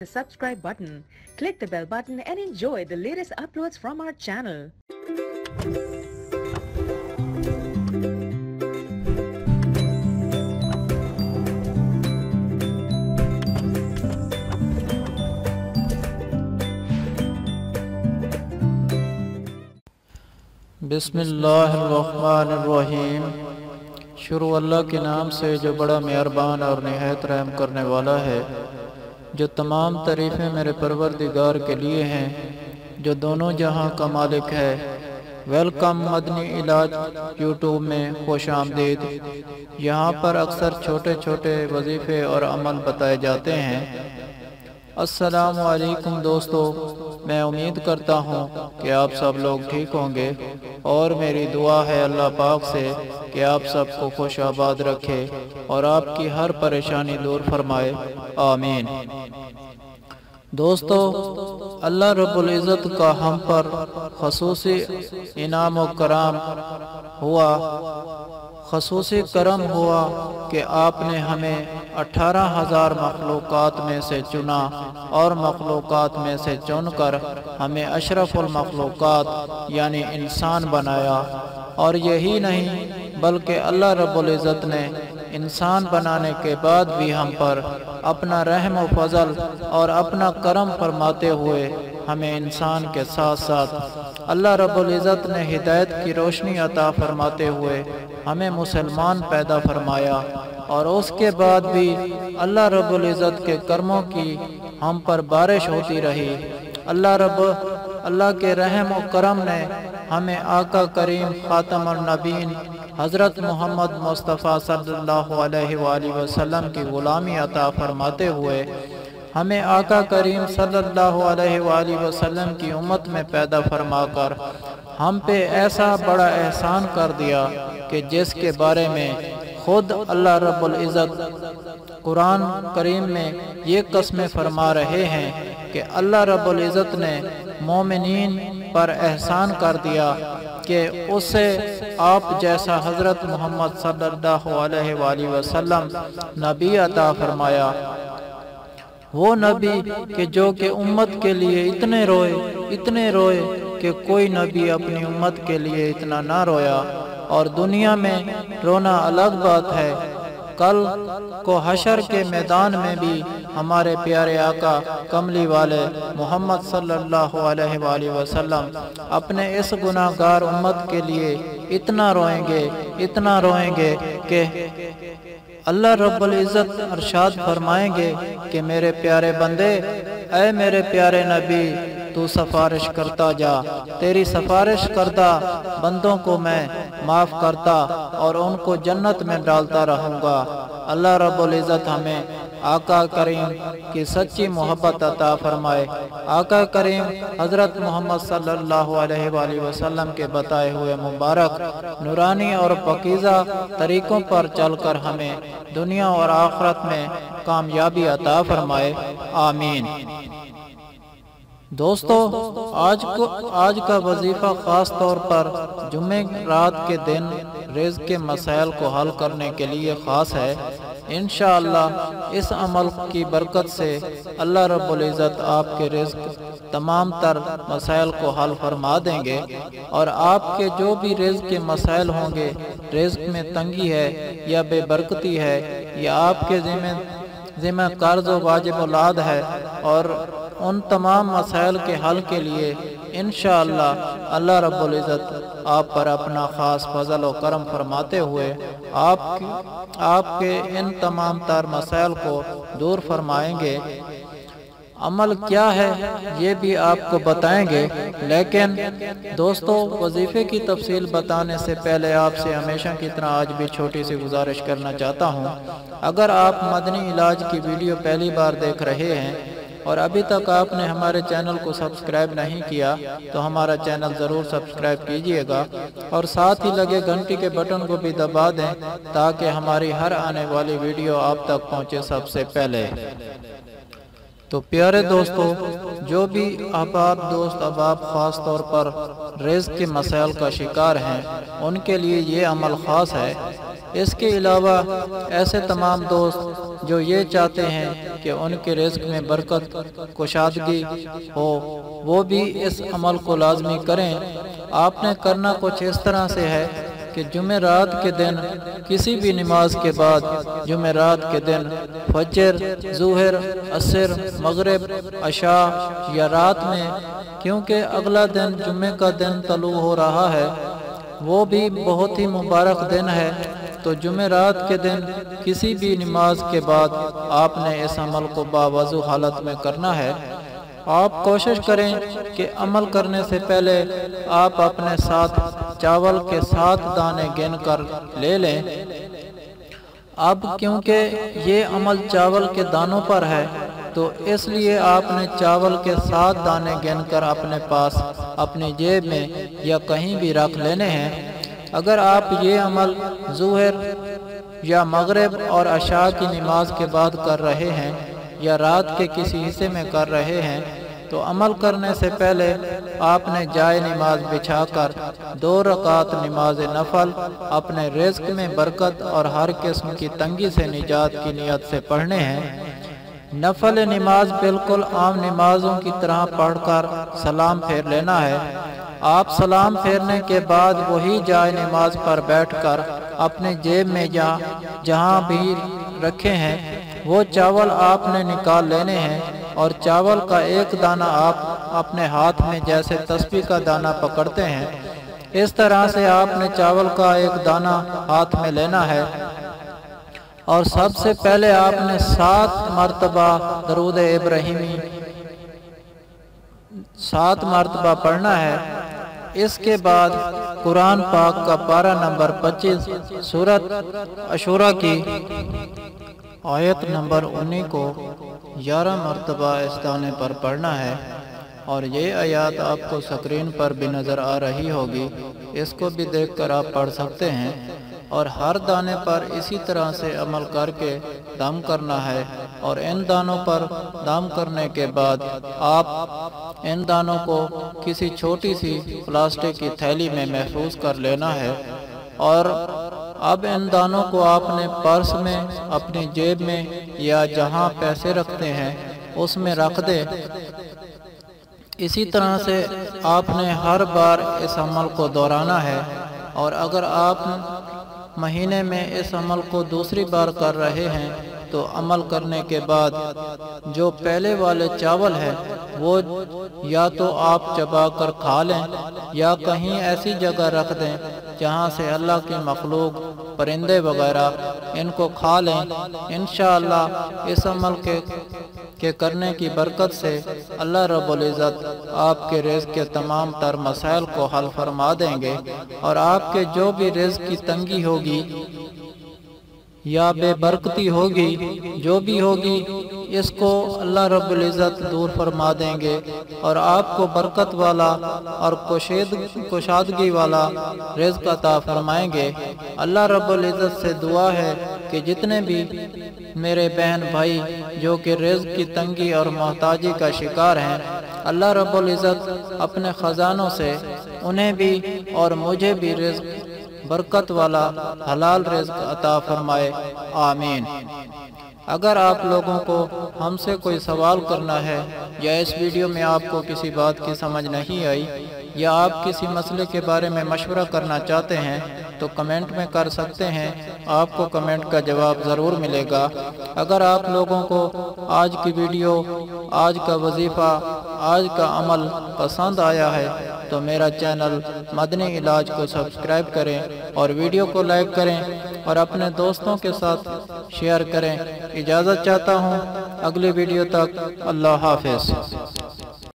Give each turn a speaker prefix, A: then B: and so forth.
A: the subscribe button, click the bell button and enjoy the latest uploads from our channel.
B: بسم اللہ الرحمن الرحیم۔ شروع اللہ کے نام سے جو بڑا مہربان اور نہایت رحم کرنے والا ہے۔ جو تمام تعریفیں میرے پروردگار کے لیے ہیں جو دونوں جہاں کا مالک ہے۔ ویلکم مدنی علاج یوٹیوب میں خوش آمدید۔ یہاں پر اکثر چھوٹے چھوٹے وظیفے اور عمل بتائے جاتے ہیں۔ السلام علیکم دوستو، میں امید کرتا ہوں کہ آپ سب لوگ ٹھیک ہوں گے، اور میری دعا ہے اللہ پاک سے کہ آپ سب کو خوش آباد رکھے اور آپ کی ہر پریشانی دور فرمائے، آمین۔ دوستو، اللہ رب العزت کا ہم پر خصوصی انعام و کرم ہوا کہ آپ نے ہمیں 18,000 مخلوقات میں سے چنا اور مخلوقات میں سے چن کر ہمیں اشرف المخلوقات یعنی انسان بنایا۔ اور یہی نہیں بلکہ اللہ رب العزت نے انسان بنانے کے بعد بھی ہم پر اپنا رحم و فضل اور اپنا کرم فرماتے ہوئے ہمیں انسان کے ساتھ ساتھ اللہ رب العزت نے ہدایت کی روشنی عطا فرماتے ہوئے ہمیں مسلمان پیدا فرمایا۔ اور اس کے بعد بھی اللہ رب العزت کے کرموں کی ہم پر بارش ہوتی رہی۔ اللہ کے رحم و کرم نے ہمیں آقا کریم خاتم النبیین حضرت محمد مصطفیٰ صلی اللہ علیہ وآلہ وسلم کی غلامی عطا فرماتے ہوئے ہمیں آقا کریم صلی اللہ علیہ وآلہ وسلم کی امت میں پیدا فرما کر ہم پہ ایسا بڑا احسان کر دیا کہ جس کے بارے میں خود اللہ رب العزت قرآن کریم میں یہ قسمیں فرما رہے ہیں کہ اللہ رب العزت نے مومنین پر احسان کر دیا کہ اسے آپ جیسا حضرت محمد صلی اللہ علیہ وآلہ وسلم نبی عطا فرمایا۔ وہ نبی کہ جو کہ امت کے لیے اتنے روئے کہ کوئی نبی اپنی امت کے لیے اتنا نہ رویا۔ اور دنیا میں رونا الگ بات ہے، کل کو حشر کے میدان میں بھی ہمارے پیارے آقا کملی والے محمد صلی اللہ علیہ وآلہ وسلم اپنے اس گناہگار امت کے لیے اتنا روئیں گے کہ اللہ رب العزت ارشاد فرمائیں گے کہ میرے پیارے بندے، اے میرے پیارے نبی، تو سفارش کرتا جا، تیری سفارش کردہ بندوں کو میں معاف کرتا اور ان کو جنت میں ڈالتا رہوں گا۔ اللہ رب العزت ہمیں آقا کریم کی سچی محبت عطا فرمائے۔ آقا کریم حضرت محمد صلی اللہ علیہ وآلہ وسلم کے بتائے ہوئے مبارک نورانی اور پاکیزہ طریقوں پر چل کر ہمیں دنیا اور آخرت میں کامیابی عطا فرمائے، آمین۔ دوستو، آج کا وظیفہ خاص طور پر جمعرات کے دن رزق کے مسائل کو حل کرنے کے لیے خاص ہے۔ انشاءاللہ اس عمل کی برکت سے اللہ رب العزت آپ کے رزق تمام تر مسائل کو حل فرما دیں گے، اور آپ کے جو بھی رزق کے مسائل ہوں گے، رزق میں تنگی ہے یا بے برکتی ہے یا آپ کے ذمہ قرض و واجب اولاد ہے، اور ان تمام مسائل کے حل کے لیے انشاءاللہ اللہ رب العزت آپ پر اپنا خاص فضل و کرم فرماتے ہوئے آپ کے ان تمام تر مسائل کو دور فرمائیں گے۔ عمل کیا ہے یہ بھی آپ کو بتائیں گے، لیکن دوستو وظیفے کی تفصیل بتانے سے پہلے آپ سے ہمیشہ کی طرح آج بھی چھوٹی سی گزارش کرنا چاہتا ہوں۔ اگر آپ مدنی علاج کی ویڈیو پہلی بار دیکھ رہے ہیں اور ابھی تک آپ نے ہمارے چینل کو سبسکرائب نہیں کیا تو ہمارا چینل ضرور سبسکرائب کیجئے گا، اور ساتھ ہی لگے گھنٹی کے بٹن کو بھی دبا دیں تاکہ ہماری ہر آنے والی ویڈیو آپ تک پہنچے سب سے پہلے۔ تو پیارے دوستو، جو بھی احباب خاص طور پر رزق کے مسائل کا شکار ہیں، ان کے لیے یہ عمل خاص ہے۔ اس کے علاوہ ایسے تمام دوست جو یہ چاہتے ہیں کہ ان کے رزق میں برکت کشادگی ہو وہ بھی اس عمل کو لازمی کریں۔ آپ نے کرنا کچھ اس طرح سے ہے کہ جمعرات کے دن کسی بھی نماز کے بعد جمعرات کے دن فجر، ظہر، عصر، مغرب، عشاء یا رات میں، کیونکہ اگلا دن جمعے کا دن طلوع ہو رہا ہے، وہ بھی بہت ہی مبارک دن ہے، تو جمعرات کے دن کسی بھی نماز کے بعد آپ نے اس عمل کو باوضو حالت میں کرنا ہے۔ آپ کوشش کریں کہ عمل کرنے سے پہلے آپ اپنے ساتھ چاول کے 7 دانے گن کر لے لیں۔ اب کیونکہ یہ عمل چاول کے دانوں پر ہے تو اس لیے آپ نے چاول کے 7 دانے گن کر اپنے پاس اپنی جیب میں یا کہیں بھی رکھ لینے ہیں۔ اگر آپ یہ عمل ظہر یا مغرب اور عشاء کی نماز کے بعد کر رہے ہیں یا رات کے کسی حصے میں کر رہے ہیں تو عمل کرنے سے پہلے آپ نے جائے نماز بچھا کر 2 رکعت نماز نفل اپنے رزق میں برکت اور ہر قسم کی تنگی سے نجات کی نیت سے پڑھنے ہیں۔ نفل نماز بالکل عام نمازوں کی طرح پڑھ کر سلام پھیر لینا ہے۔ آپ سلام پھیرنے کے بعد وہی جائے نماز پر بیٹھ کر اپنے جیب میں جہاں بھی رکھے ہیں وہ چاول آپ نے نکال لینے ہیں، اور چاول کا ایک دانہ آپ اپنے ہاتھ میں جیسے تسبیح کا دانہ پکڑتے ہیں اس طرح سے آپ نے چاول کا ایک دانہ ہاتھ میں لینا ہے، اور سب سے پہلے آپ نے 7 مرتبہ درود ابراہیمی 7 مرتبہ پڑھنا ہے۔ اس کے بعد قرآن پاک کا پارہ نمبر 25 سورۃ عاشوراء کی آیت نمبر 19 کو 11 مرتبہ اس دانے پر پڑھنا ہے، اور یہ آیات آپ کو سکرین پر بھی نظر آ رہی ہوگی، اس کو بھی دیکھ کر آپ پڑھ سکتے ہیں، اور ہر دانے پر اسی طرح سے عمل کر کے دم کرنا ہے، اور ان دانوں پر دم کرنے کے بعد آپ ان دانوں کو کسی چھوٹی سی پلاسٹک کی تھیلی میں محفوظ کر لینا ہے، اور اب ان دانوں کو آپ نے پرس میں، اپنی جیب میں یا جہاں پیسے رکھتے ہیں اس میں رکھ دیں۔ اسی طرح سے آپ نے ہر بار اس عمل کو دہرانا ہے، اور اگر آپ مہینے میں اس عمل کو دوسری بار کر رہے ہیں تو عمل کرنے کے بعد جو پہلے والے چاول ہیں وہ یا تو آپ چبا کر کھا لیں یا کہیں ایسی جگہ رکھ دیں جہاں سے اللہ کی مخلوق پرندے وغیرہ ان کو کھا لیں۔ انشاءاللہ اس عمل کے کرنے کی برکت سے اللہ رب العزت آپ کے رزق کے تمام تر مسائل کو حل فرما دیں گے، اور آپ کے جو بھی رزق کی تنگی ہوگی یا بے برکتی ہوگی، جو بھی ہوگی اس کو اللہ رب العزت دور فرما دیں گے، اور آپ کو برکت والا اور کشادگی والا رزق عطا فرمائیں گے۔ اللہ رب العزت سے دعا ہے کہ جتنے بھی میرے بہن بھائی جو کہ رزق کی تنگی اور محتاجی کا شکار ہیں، اللہ رب العزت اپنے خزانوں سے انہیں بھی اور مجھے بھی رزق برکت والا حلال رزق عطا فرمائے، آمین۔ اگر آپ لوگوں کو ہم سے کوئی سوال کرنا ہے یا اس ویڈیو میں آپ کو کسی بات کی سمجھ نہیں آئی یا آپ کسی مسئلے کے بارے میں مشورہ کرنا چاہتے ہیں تو کمنٹ میں کر سکتے ہیں، آپ کو کمنٹ کا جواب ضرور ملے گا۔ اگر آپ لوگوں کو آج کی ویڈیو، آج کا وظیفہ، آج کا عمل پسند آیا ہے تو میرا چینل مدنی علاج کو سبسکرائب کریں اور ویڈیو کو لائک کریں اور اپنے دوستوں کے ساتھ شیئر کریں۔ اجازت چاہتا ہوں، اگلی ویڈیو تک اللہ حافظ۔